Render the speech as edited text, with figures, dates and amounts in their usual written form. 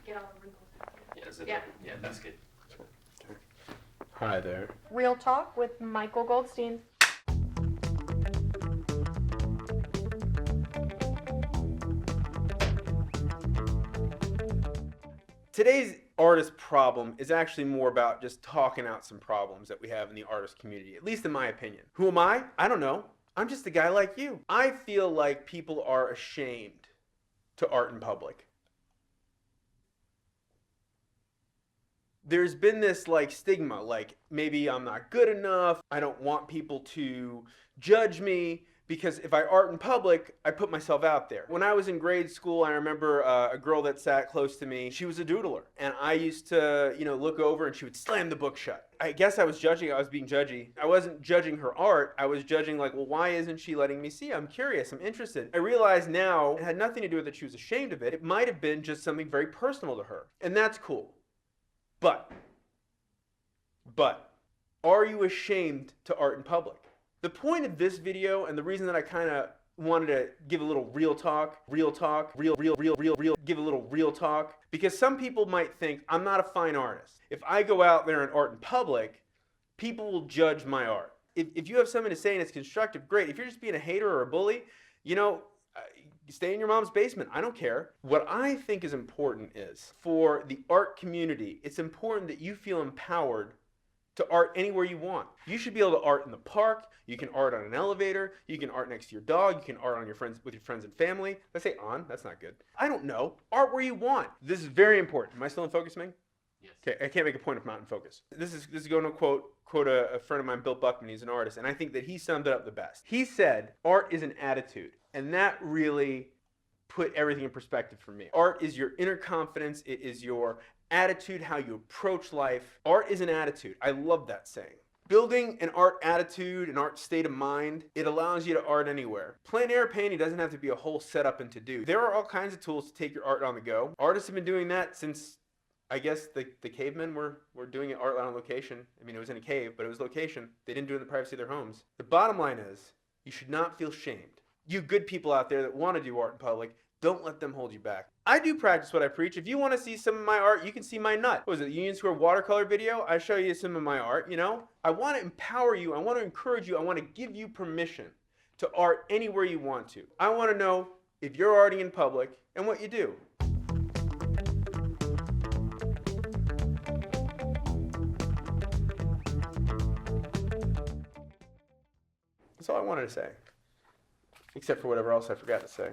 get all the wrinkles out. Yeah, that's good. Hi there. Real Talk with Michael Goldstein. Today's artist problem is actually more about just talking out some problems that we have in the artist community, at least in my opinion. Who am I? I don't know. I'm just a guy like you. I feel like people are ashamed to art in public. There's been this like stigma, like maybe I'm not good enough, I don't want people to judge me, because if I art in public, I put myself out there. When I was in grade school, I remember a girl that sat close to me, she was a doodler, and I used to, look over and she would slam the book shut. I guess I was being judgy. I wasn't judging her art, I was judging like, well, why isn't she letting me see? I'm curious, I'm interested. I realize now it had nothing to do with that she was ashamed of it. It might have been just something very personal to her, and that's cool. But, are you ashamed to art in public? The point of this video, and the reason that I kind of wanted to give a little real talk, give a little real talk, because some people might think I'm not a fine artist. If I go out there and art in public, people will judge my art. If you have something to say and it's constructive, great. If you're just being a hater or a bully, stay in your mom's basement. I don't care. What I think is important is, for the art community, it's important that you feel empowered to art anywhere you want. You should be able to art in the park, you can art on an elevator, you can art next to your dog, you can art on with your friends and family. Let's say on, that's not good. I don't know. Art where you want. This is very important. Am I still in focus, Ming? Yes. Okay, I can't make a point if I'm not in focus. This is going to quote a friend of mine, Bill Buckman. He's an artist, and I think that he summed it up the best. He said, art is an attitude. And that really put everything in perspective for me. Art is your inner confidence. It is your attitude, how you approach life. Art is an attitude. I love that saying. Building an art attitude, an art state of mind, it allows you to art anywhere. Plein air painting doesn't have to be a whole setup and to do. There are all kinds of tools to take your art on the go. Artists have been doing that since, I guess, the cavemen were doing it art on location. I mean, it was in a cave, but it was location. They didn't do it in the privacy of their homes. The bottom line is, you should not feel shamed. You good people out there that want to do art in public, don't let them hold you back. I do practice what I preach. If you want to see some of my art, you can see my nut. What was it, the Union Square watercolor video? I show you some of my art, I want to empower you. I want to encourage you. I want to give you permission to art anywhere you want to. I want to know if you're arting in public and what you do. That's all I wanted to say. Except for whatever else I forgot to say.